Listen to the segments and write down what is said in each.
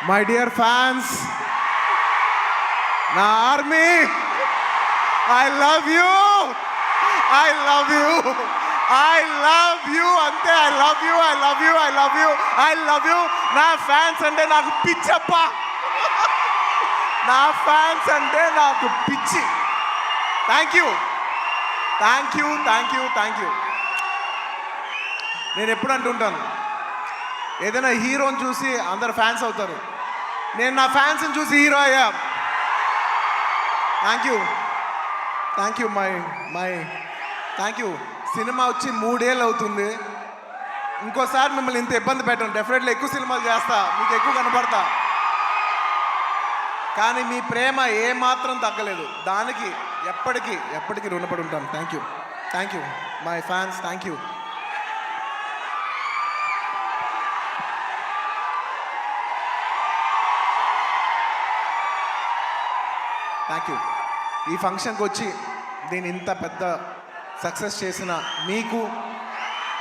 My dear fans, నా army, I love you, I love you, I love you, అంతే. I love you, I love you, I love you, I love you. నా fans అంటే నాకు పిచ్చప్ప, నా fans అంటే నాకు పిచ్చి. Thank you, thank you, thank you, thank you. నేను ఎప్పుడు అంటుంటాను, ఏదైనా హీరోని చూసి అందరు ఫ్యాన్స్ అవుతారు. నేను నా ఫ్యాన్స్ని చూసి హీరో అయ్యా. Thank you, thank you, my thank you. Cinema వచ్చి 3 ఏళ్ళు అవుతుంది. ఇంకోసారి మిమ్మల్ని ఇంత ఇబ్బంది పెట్టను. డెఫినెట్లీ ఎక్కువ సినిమాలు చేస్తా, మీకు ఎక్కువ కనపడతా. కానీ మీ ప్రేమ ఏమాత్రం తగ్గలేదు. దానికి ఎప్పటికీ రుణపడి ఉంటాను. Thank you, thank you my fans, thank you. Thank you. ఈ ఫంక్షన్కి వచ్చి దీన్ని ఇంత పెద్ద సక్సెస్ చేసిన మీకు,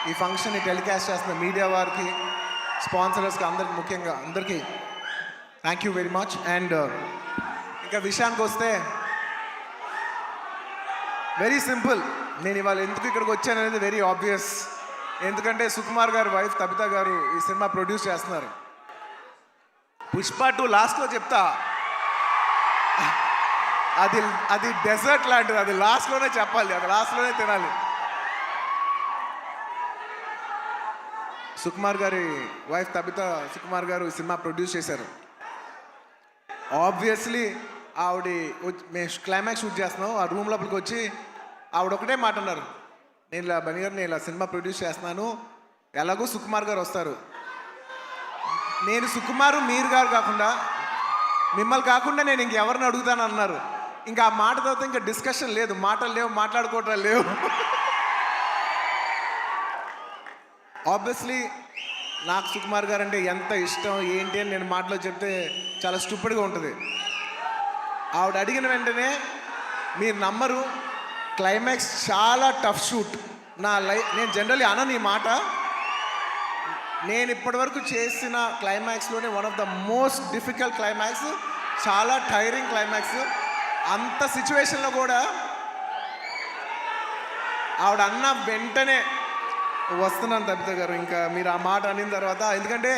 ఈ ఫంక్షన్ని టెలికాస్ట్ చేస్తున్న మీడియా వారికి, స్పాన్సరర్స్కి, అందరికి, ముఖ్యంగా అందరికీ thank you very much. And ఇంకా విషయానికి వస్తే వెరీ సింపుల్. నేను ఇవాళ ఎందుకు ఇక్కడికి వచ్చాను అనేది వెరీ ఆబ్వియస్. ఎందుకంటే సుకుమార్ గారు వైఫ్ తబిత గారు ఈ సినిమా ప్రొడ్యూస్ చేస్తున్నారు. పుష్ప 2 లాస్ట్లో చెప్తా, అది డెజర్ట్ లాంటిది. అది లాస్ట్లోనే చెప్పాలి, అది లాస్ట్లోనే తినాలి. సుకుమార్ గారి వైఫ్ తబిత సుకుమార్ గారు ఈ సినిమా ప్రొడ్యూస్ చేశారు. ఆబ్వియస్లీ ఆవిడ మేము క్లైమాక్స్ షూట్ చేస్తున్నాం. ఆ రూమ్ లోపలికి వచ్చి ఆవిడ ఒకటే మాట అన్నారు, నేను ఇలా బని గారు, నేను ఇలా సినిమా ప్రొడ్యూస్ చేస్తున్నాను, ఎలాగో సుకుమార్ గారు వస్తారు, నేను సుకుమారు మీరు గారు కాకుండా మిమ్మల్ని కాకుండా నేను ఇంకెవరిని అడుగుతాను అన్నారు. ఇంకా ఆ మాట తర్వాత ఇంకా డిస్కషన్ లేదు, మాటలు లేవు, మాట్లాడుకోవటం లేవు. ఆబ్వియస్లీ నాకు సుకుమార్ గారు అంటే ఎంత ఇష్టం ఏంటి అని నేను మాటలో చెప్తే చాలా స్టూపిడ్గా ఉంటుంది. ఆవిడ అడిగిన వెంటనే మీరు నమ్మరు, క్లైమాక్స్ చాలా టఫ్ షూట్. నేను జనరల్లీ అనను ఈ మాట. నేను ఇప్పటివరకు చేసిన క్లైమాక్స్లోనే one of the most difficult climax, చాలా టైరింగ్ క్లైమాక్స్. అంత సిచ్యువేషన్లో కూడా ఆవిడ అన్న వెంటనే వస్తున్నాను తబిత గారు, ఇంకా మీరు ఆ మాట అనిన తర్వాత, ఎందుకంటే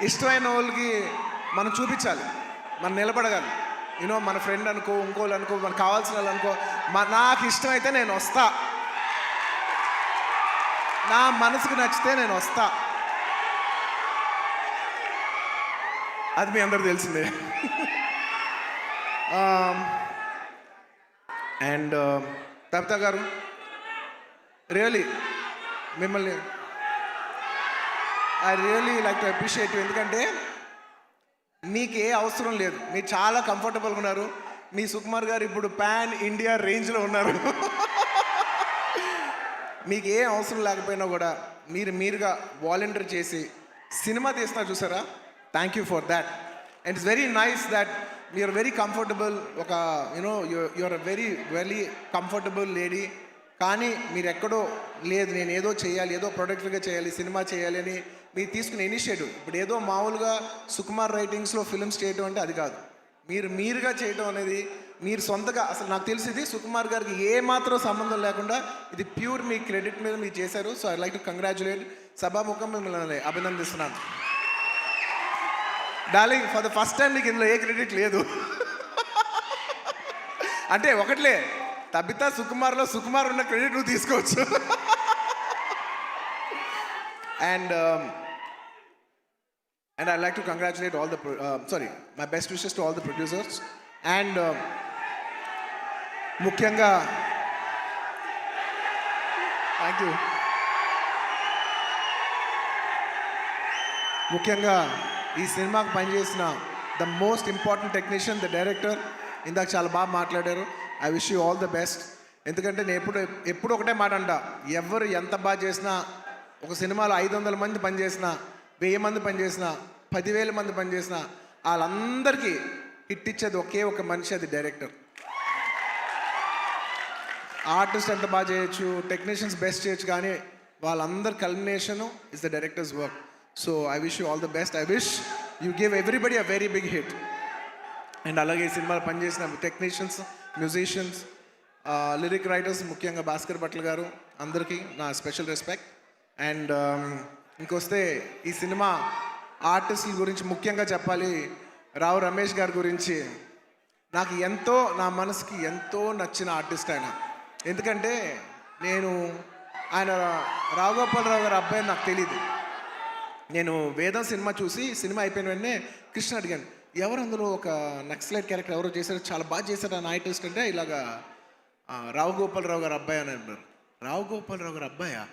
ఇష్టమైన వాళ్ళకి మనం చూపించాలి, మనం నిలబడగాలి. యూనో మన ఫ్రెండ్ అనుకో, ఇంకోళ్ళు అనుకో, మనకు కావాల్సిన వాళ్ళు అనుకో, నాకు ఇష్టమైతే నేను వస్తా, నా మనసుకు నచ్చితే నేను వస్తా. అది మీ అందరూ తెలిసిందే. అండ్ తబిత గారు, రియలీ మిమ్మల్ని I really like to appreciate you. ఎందుకంటే మీకు ఏ అవసరం లేదు, మీరు చాలా కంఫర్టబుల్గా ఉన్నారు. మీ సుకుమార్ గారు ఇప్పుడు పాన్ ఇండియా రేంజ్లో ఉన్నారు. మీకు ఏ అవసరం లేకపోయినా కూడా మీరుగా వాలంటీర్ చేసి సినిమా తీస్తున్నారు చూసారా, thank you for that. And it's very nice that you're very comfortable. ఒక you know you're very very comfortable lady. కానీ మీరు ఎక్కడో లేదు, నేను ఏదో చేయాలి, ఏదో ప్రొడక్టివ్గా చేయాలి, సినిమా చేయాలి అని మీరు తీసుకునే ఇనిషియేటివ్. ఇప్పుడు ఏదో మామూలుగా సుకుమార్ రైటింగ్స్లో ఫిల్మ్స్ చేయడం అంటే అది కాదు. మీరుగా చేయడం అనేది, మీరు సొంతగా, అసలు నాకు తెలిసింది సుకుమార్ గారికి ఏ మాత్రం సంబంధం లేకుండా ఇది ప్యూర్ మీ క్రెడిట్ మీద మీరు చేశారు. So I like to congratulate. సభాముఖం మిమ్మల్ని అభినందిస్తున్నాను. Darling, for the first time మీకు ఇందులో ఏ క్రెడిట్ లేదు. అంటే ఒకట్లే, తబిత సుకుమార్లో సుకుమార్ ఉన్న క్రెడిట్ నువ్వు తీసుకోవచ్చు. And I like to congratulate all the my best wishes to all the producers. And ముఖ్యంగా థ్యాంక్ యూ. ముఖ్యంగా ఈ సినిమాకి పనిచేసిన the most important technician, the director. ఇందాక చాలా బాగా మాట్లాడారు. I wish you all the best. ఎందుకంటే నేను ఎప్పుడు ఒకటే మాట అంట, ఎవరు ఎంత బాగా చేసినా, ఒక సినిమాలో 500 మంది పనిచేసినా, 1000 మంది పనిచేసినా, 10,000 మంది పనిచేసినా, వాళ్ళందరికీ హిట్ ఇచ్చేది ఒకే ఒక మనిషి, అది డైరెక్టర్. ఆర్టిస్ట్ ఎంత బాగా చేయొచ్చు, టెక్నీషియన్స్ బెస్ట్ చేయొచ్చు, కానీ వాళ్ళందరి culmination is the directors work. So I wish you all the best. I wish you give everybody a very big hit. And అలాగే ఈ సినిమాలో పనిచేసిన టెక్నీషియన్స్, మ్యూజిషియన్స్, లిరిక్ రైటర్స్, ముఖ్యంగా భాస్కర్ భట్ల గారు, అందరికీ నా స్పెషల్ రెస్పెక్ట్. అండ్ ఇంకొస్తే ఈ సినిమా ఆర్టిస్టుల గురించి ముఖ్యంగా చెప్పాలి. రావు రమేష్ గారి గురించి నాకు ఎంతో, నా మనసుకి ఎంతో నచ్చిన ఆర్టిస్ట్ ఆయన. ఎందుకంటే ఆయన రావు గోపాలరావు గారి అబ్బాయి నాకు తెలీదు. నేను వేదం సినిమా చూసి సినిమా అయిపోయిన వెంటనే కృష్ణ అడిగాను, ఎవరు అందులో ఒక నక్సలైట్ క్యారెక్టర్ ఎవరో చేశారు, చాలా బాగా చేశారు ఆ ఆర్టిస్ట్ అంటే, ఇలాగా రావు గోపాలరావు గారు అబ్బాయి అని అన్నారు. రావు గోపాలరావు గారు అబ్బాయా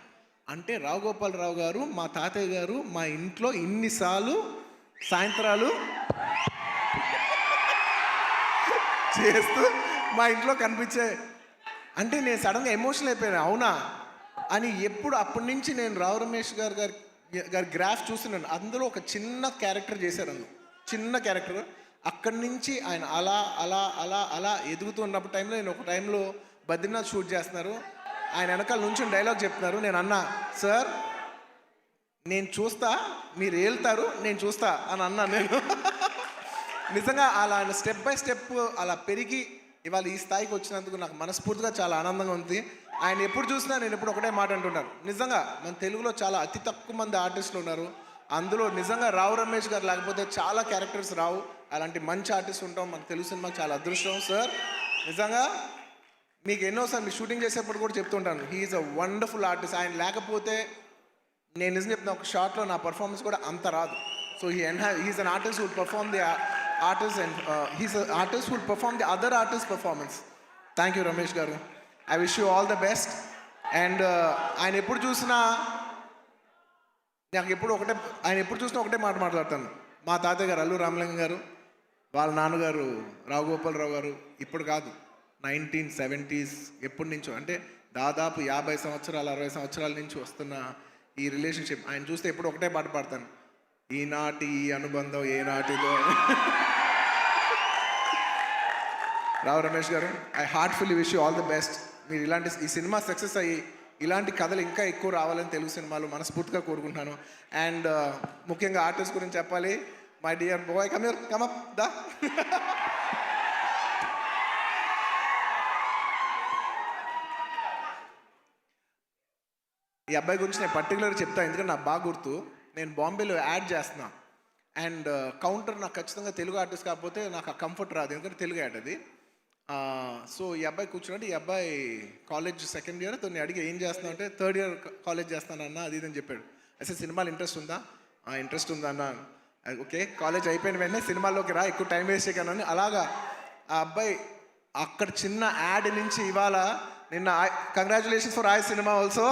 అంటే, రావు గోపాలరావు గారు మా తాతయ్య గారు మా ఇంట్లో ఇన్నిసార్లు సాయంత్రాలు చేస్తూ మా ఇంట్లో కనిపించే అంటే నేను సడన్గా ఎమోషనల్ అయిపోయాను. అవునా అని అప్పటి నుంచి నేను రావు రమేష్ గారి గ్రాఫ్ చూస్తున్నాను. అందులో ఒక చిన్న క్యారెక్టర్ చేశారు, అందులో చిన్న క్యారెక్టర్. అక్కడి నుంచి ఆయన అలా అలా అలా అలా ఎదుగుతున్నప్పుడు టైంలో, నేను ఒక టైంలో బద్రీనాథ్ షూట్ చేస్తున్నారు, ఆయన వెనకాల నుంచి డైలాగ్ చెప్తున్నారు. నేను అన్నా, సార్ నేను చూస్తా, మీరు వెళ్తారు, నేను చూస్తా అని అన్నాను నేను. నిజంగా అలా ఆయన స్టెప్ బై స్టెప్ అలా పెరిగి ఇవాళ ఈ స్థాయికి వచ్చినందుకు నాకు మనస్ఫూర్తిగా చాలా ఆనందంగా ఉంది. ఆయన ఎప్పుడు చూసినా నేను ఎప్పుడు ఒకటే మాట అంటున్నాను, నిజంగా మన తెలుగులో చాలా అతి తక్కువ మంది ఆర్టిస్టులు ఉన్నారు, అందులో నిజంగా రావు రమేష్ గారు లేకపోతే చాలా క్యారెక్టర్స్ రావు. అలాంటి మంచి ఆర్టిస్ట్ ఉంటాం మన తెలుగు సినిమాకి చాలా అదృష్టం. సార్ నిజంగా మీకు ఎన్నోసార్లు మీ షూటింగ్ చేసేప్పుడు కూడా చెప్తుంటాను, హీఈస్ అ వండర్ఫుల్ ఆర్టిస్ట్. ఆయన లేకపోతే నేను నిజం చెప్తున్నా, ఒక షార్ట్లో నా పర్ఫార్మెన్స్ కూడా అంత రాదు. So he's an artist who will perform the artist and he's an artist who will perform the other artist performance. Thank you Ramesh garu, I wish you all the best. And ఆయన ఎప్పుడు చూసినా ఒకటే మాట మాట్లాడతాను. మా తాతయ్య గారు అల్లు రామలింగం గారు, వాళ్ళ నాన్నగారు రావు గోపాలరావు గారు, ఇప్పుడు కాదు 1970s ఎప్పటి నుంచో, అంటే దాదాపు 50 సంవత్సరాలు 60 సంవత్సరాల నుంచి వస్తున్న ఈ రిలేషన్షిప్. ఆయన చూస్తే ఎప్పుడు ఒకటే పాట పాడతాను, ఈనాటి ఈ అనుబంధం ఏనాటిదో. రావు రమేష్ గారు, I heartfully wish you all the best. మీరు ఈ సినిమా సక్సెస్ అయ్యి ఇలాంటి కథలు ఇంకా ఎక్కువ రావాలని తెలుగు సినిమాలు మనస్ఫూర్తిగా కోరుకుంటున్నాను. అండ్ ముఖ్యంగా ఆర్టిస్ట్ గురించి చెప్పాలి. My dear boy, come up దా. ఈ అబ్బాయి గురించి నేను పర్టికులర్గా చెప్తాను, ఎందుకంటే నాకు బాగా గుర్తు. నేను బాంబేలో యాడ్ చేస్తున్నా, అండ్ కౌంటర్ నాకు ఖచ్చితంగా తెలుగు ఆర్టిస్ట్ కాకపోతే నాకు ఆ కంఫర్ట్ రాదు, ఎందుకంటే తెలుగు యాడ్ అది. సో ఈ అబ్బాయి కూర్చున్నట్టు, ఈ అబ్బాయి కాలేజ్ సెకండ్ ఇయర్, తను అడిగి ఏం చేస్తున్నావు అంటే, థర్డ్ ఇయర్ కాలేజ్ చేస్తానన్నా అది ఇదని చెప్పాడు. అసలు సినిమాలు ఇంట్రెస్ట్ ఉందా? ఇంట్రెస్ట్ ఉందా అన్న. ఓకే, కాలేజ్ అయిపోయిన వెంటనే సినిమాల్లోకి రా, ఎక్కువ టైం వేస్ట్ చేయను. అలాగా ఆ అబ్బాయి అక్కడ చిన్న యాడ్ నుంచి ఇవాళ నిన్న కంగ్రాచులేషన్స్ ఫర్ ఆయ్ సినిమా ఆల్సో.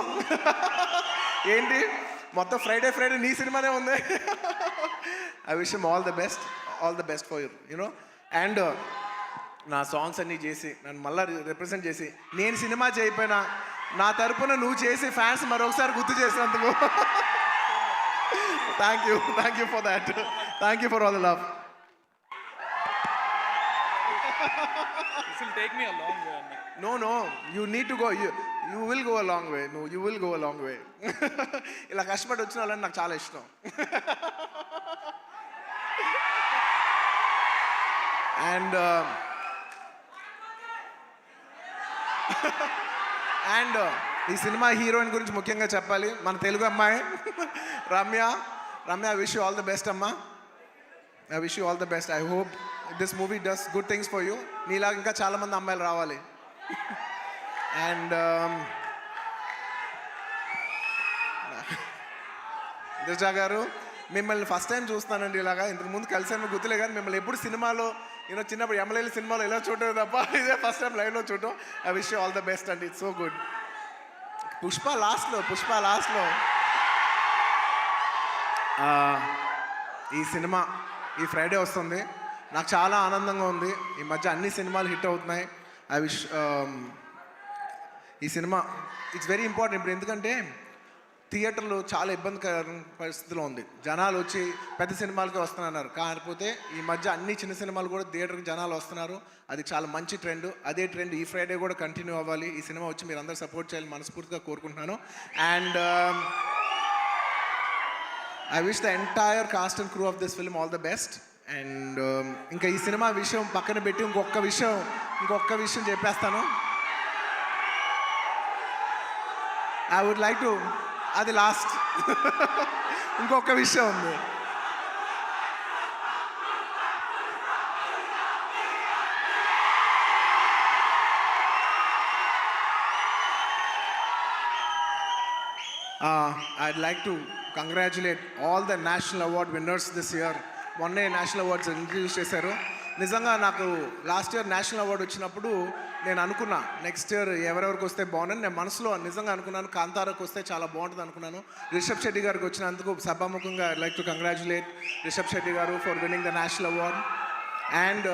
ఏంటి మొత్తం ఫ్రైడే నీ సినిమానే ఉంది. I wish him all the best for you know. And నా సాంగ్స్ అన్నీ చేసి నన్ను మళ్ళీ రిప్రజెంట్ చేసి, నేను సినిమా చేయకపోయినా నా తరపున నువ్వు చేసి ఫ్యాన్స్ మరొకసారి గుర్తు చేసినందుకు thank you for that. Thank you for all the love. This will take me a long way. No, you need to go. You will go a long way. No, you will go a long way. ఇలా కష్టపడి వచ్చిన వాళ్ళని నాకు చాలా ఇష్టం. And ఈ cinema heroine గురించి ముఖ్యంగా చెప్పాలి, మన తెలుగు అమ్మాయి Ramya. I wish you all the best అమ్మా. I wish you all the best. I hope this movie does good things for you. నీలాగా ఇంకా చాలామంది అమ్మాయిలు రావాలి. అండ్ దిశా గారు, మిమ్మల్ని ఫస్ట్ టైం చూస్తానండి. ఇలాగా ఇంతకు ముందు కలిసాను గుర్తులే, కానీ మిమ్మల్ని ఎప్పుడు సినిమాలో చిన్నప్పుడు ఎమ్మెల్యేల సినిమాలో ఇలా చూడటం తప్ప ఇదే ఫస్ట్ టైం లైవ్లో చూడటం. I wish you all the best అండి. It's so good. పుష్ప లాస్ట్లో ఈ సినిమా ఈ ఫ్రైడే వస్తుంది. నాకు చాలా ఆనందంగా ఉంది. ఈ మధ్య అన్ని సినిమాలు హిట్ అవుతున్నాయి. ఐ విష్ ఈ సినిమా ఇట్స్ వెరీ ఇంపార్టెంట్ ఇప్పుడు, ఎందుకంటే థియేటర్లు చాలా ఇబ్బందికర పరిస్థితిలో ఉంది. జనాలు వచ్చి పెద్ద సినిమాలకే వస్తున్నారు, కాకపోతే ఈ మధ్య అన్ని చిన్న సినిమాలు కూడా థియేటర్కి జనాలు వస్తున్నారు. అది చాలా మంచి ట్రెండ్. అదే ట్రెండ్ ఈ ఫ్రైడే కూడా కంటిన్యూ అవ్వాలి. ఈ సినిమా వచ్చి మీరు అందరూ సపోర్ట్ చేయాలని మనస్ఫూర్తిగా కోరుకుంటున్నాను. And I wish the entire cost and crew of this film all the best. And ఇంకా ఈ సినిమా విషయం పక్కన పెట్టి ఇంకొక విషయం చెప్పేస్తాను. ఐ వుడ్ లైక్ టు, అది లాస్ట్. ఇంకొక విషయం ఉంది. I'd like to congratulate all the national award winners this year. మొన్నే నేషనల్ అవార్డ్స్ ఇంట్రడ్యూస్ చేశారు. నిజంగా నాకు లాస్ట్ ఇయర్ నేషనల్ అవార్డు వచ్చినప్పుడు నేను అనుకున్నా నెక్స్ట్ ఇయర్ ఎవరెవరికి వస్తే బాగుందని నేను మనసులో నిజంగా అనుకున్నాను. కాంతారాకు వస్తే చాలా బాగుంటుంది అనుకున్నాను. రిషబ్ శెట్టి గారికి వచ్చినందుకు సభాముఖంగా I like to congratulate Rishab Shetty గారు for winning the national award. And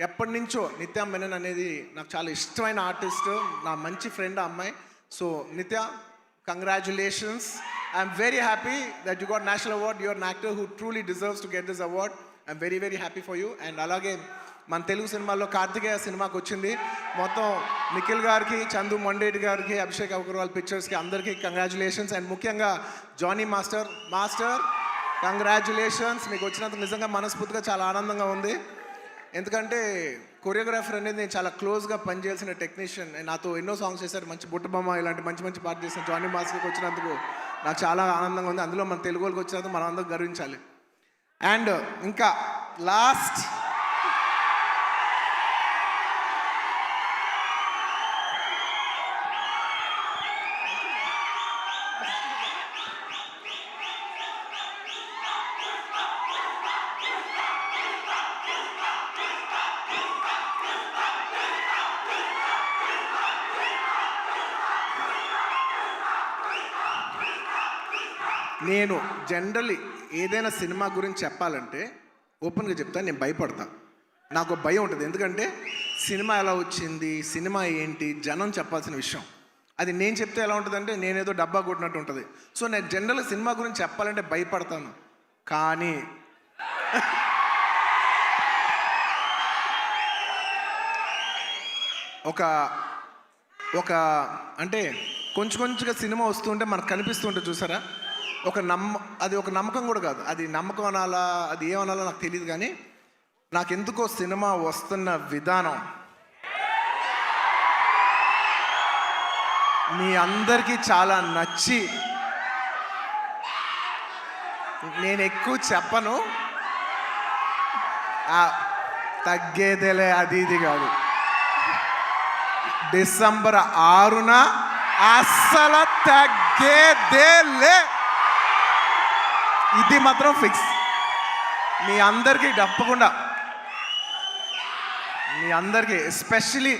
ఎప్పటి నుంచో నిత్య మెనన్ అనేది నాకు చాలా ఇష్టమైన ఆర్టిస్ట్, నా మంచి ఫ్రెండ్ ఆ అమ్మాయి. సో నిత్య, congratulations. I'm very happy that you got national award. You're an actor who truly deserves to get this award. I'm very very happy for you. And అలాగే మన తెలుగు సినిమాల్లో కార్తికేయ సినిమాకి వచ్చింది. మొత్తం నిఖిల్ గారికి, చందు మొండేటి గారికి, అభిషేక్ అగర్వాల్ పిక్చర్స్కి అందరికీ కంగ్రాచులేషన్స్. అండ్ ముఖ్యంగా జానీ మాస్టర్ కంగ్రాచులేషన్స్. మీకు వచ్చినందుకు నిజంగా మనస్ఫూర్తిగా చాలా ఆనందంగా ఉంది. ఎందుకంటే కొరియోగ్రాఫర్ అనేది నేను చాలా క్లోజ్గా పనిచేయాల్సిన టెక్నీషియన్. నాతో ఎన్నో సాంగ్స్ చేశారు, మంచి బుట్టబొమ్మ ఇలాంటి మంచి పాట చేసిన జానీ మాస్టర్కి వచ్చినందుకు నాకు చాలా ఆనందంగా ఉంది. అందులో మన తెలుగు వాళ్ళకి వచ్చినందుకు మనం అందరం గర్వించాలి. అండ్ ఇంకా లాస్ట్, నేను జనరల్లీ ఏదైనా సినిమా గురించి చెప్పాలంటే ఓపెన్గా చెప్తాను, నేను భయపడతాను. నాకు భయం ఉంటుంది. ఎందుకంటే సినిమా ఎలా వచ్చింది, సినిమా ఏంటి, జనం చెప్పాల్సిన విషయం. అది నేను చెప్తే ఎలా ఉంటుందంటే నేనేదో డబ్బా కొట్టినట్టు ఉంటుంది. సో నేను జనరల్గా సినిమా గురించి చెప్పాలంటే భయపడతాను. కానీ ఒక అంటే కొంచెంగా సినిమా వస్తుంటే మనకు కనిపిస్తుంటే చూసారా, అది ఒక నమ్మకం కూడా కాదు. అది నమ్మకం అనాలా, అది ఏమనాలో నాకు తెలియదు. కానీ నాకెందుకో సినిమా వస్తున్న విధానం మీ అందరికీ చాలా నచ్చి, నేను ఎక్కువ చెప్పను, తగ్గేదేలే అది ఇది కాదు. డిసెంబర్ 6న అస్సలు తగ్గేదేలే, ఇది మాత్రం ఫిక్స్. మీ అందరికీ తప్పకుండా, మీ అందరికీ ఎస్పెషలీ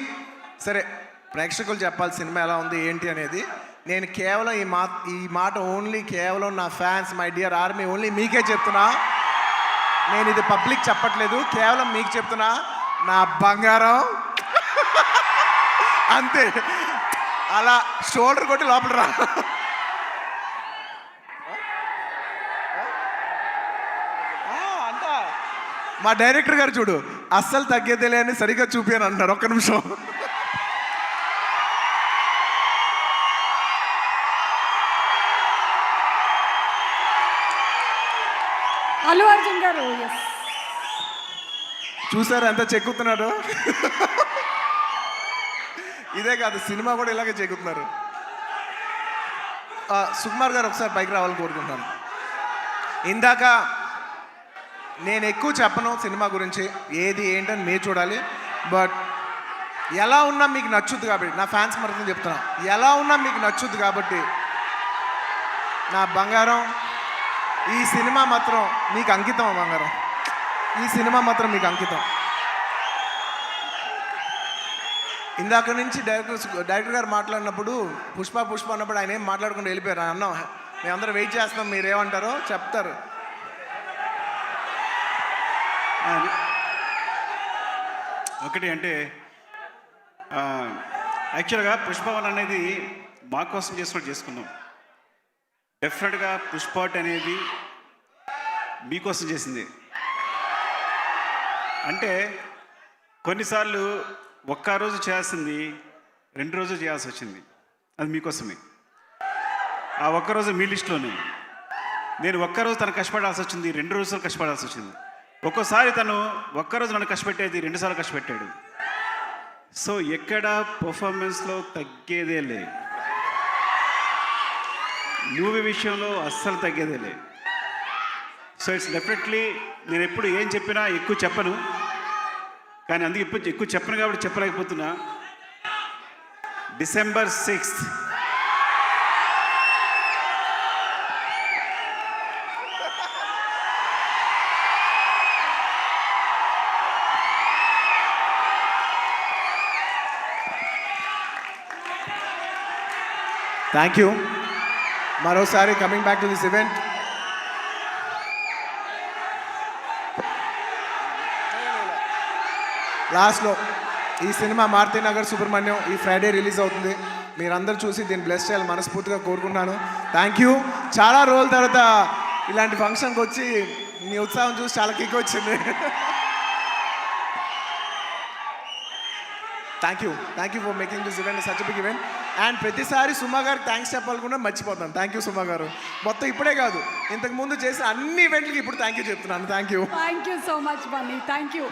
సరే ప్రేక్షకులు చెప్పాలి సినిమా ఎలా ఉంది ఏంటి అనేది. నేను కేవలం ఈ మాట ఓన్లీ కేవలం నా fans, my dear army, only మీకే చెప్తున్నా. నేను ఇది పబ్లిక్ చెప్పట్లేదు, కేవలం మీకు చెప్తున్నా. నా బంగారం అంతే, అలా షోల్డర్ కొట్టి లోపల రా. మా డైరెక్టర్ గారు చూడు, అస్సలు తగ్గేదేలే అని సరిగ్గా చూపాను అంటున్నారు. ఒక్క నిమిషం. అల్లు అర్జున్ గారు చూసారు ఎంత చెక్కుతున్నారు. ఇదే కాదు, సినిమా కూడా ఇలాగే చెక్కుతున్నారు. సుకుమార్ గారు ఒకసారి పైకి రావాలని కోరుకుంటున్నాను. ఇందాక నేను ఎక్కువ చెప్పను సినిమా గురించి, ఏది ఏంటని మీరు చూడాలి. బట్ ఎలా ఉన్నా మీకు నచ్చుద్ది కాబట్టి, నా ఫ్యాన్స్ మరొకటి చెప్తున్నా, ఎలా ఉన్నా మీకు నచ్చుద్ది కాబట్టి నా బంగారం, ఈ సినిమా మాత్రం మీకు అంకితం. బంగారం, ఈ సినిమా మాత్రం మీకు అంకితం. ఇందాక నుంచి డైరెక్టర్ గారు మాట్లాడినప్పుడు పుష్ప అన్నప్పుడు ఆయన ఏం మాట్లాడుకుంటూ వెళ్ళిపోయారు. అన్నాం మేమందరం వెయిట్ చేస్తున్నాం, మీరేమంటారో చెప్తారు. ఒకటి అంటే యాక్చువల్గా పుష్పవన్ అనేది మా కోసం చేసినట్టు చేసుకున్నాం. డెఫినెట్గా పుష్పాట్ అనేది మీకోసం చేసింది. అంటే కొన్నిసార్లు ఒక్క రోజు చేయాల్సింది 2 రోజులు చేయాల్సి వచ్చింది. అది మీకోసమే. ఆ ఒక్కరోజు మీ లిస్టులోనే. నేను ఒక్కరోజు తను కష్టపడాల్సి వచ్చింది, 2 రోజులు కష్టపడాల్సి వచ్చింది. ఒక్కోసారి తను ఒక్కరోజు నన్ను కష్టపెట్టేది 2 సార్లు కష్టపెట్టాడు. సో ఎక్కడ పర్ఫార్మెన్స్లో తగ్గేదే లే, మూవీ విషయంలో అస్సలు తగ్గేదే లే. సో ఇట్స్ డెఫినెట్లీ నేను ఎప్పుడు ఏం చెప్పినా ఎక్కువ చెప్పను, కానీ అందుకే ఇప్పుడు ఎక్కువ చెప్పను కాబట్టి చెప్పలేకపోతున్నా. December 6th thank you. మరోసారి coming back to this event, లాస్ట్లో ఈ సినిమా మారుతినగర్ సుబ్రహ్మణ్యం ఈ ఫ్రైడే రిలీజ్ అవుతుంది. మీరందరూ చూసి దీన్ని బ్లెస్ చేయాలి మనస్ఫూర్తిగా కోరుకుంటున్నాను. Thank you. చాలా రోజుల తర్వాత ఇలాంటి ఫంక్షన్కి వచ్చి మీ ఉత్సాహం చూసి చాలా కిక్ వచ్చింది. Thank you for making this event such big event. And ప్రతిసారి సుమా గారికి థ్యాంక్స్ చెప్పాలనుకున్నా మర్చిపోతాను. థ్యాంక్ యూ సుమా గారు. మొత్తం ఇప్పుడే కాదు, ఇంతకు ముందు చేసిన అన్ని ఈవెంట్లకి ఇప్పుడు థ్యాంక్ యూ చెప్తున్నాను. Thank you thank you so much Bunny, thank you.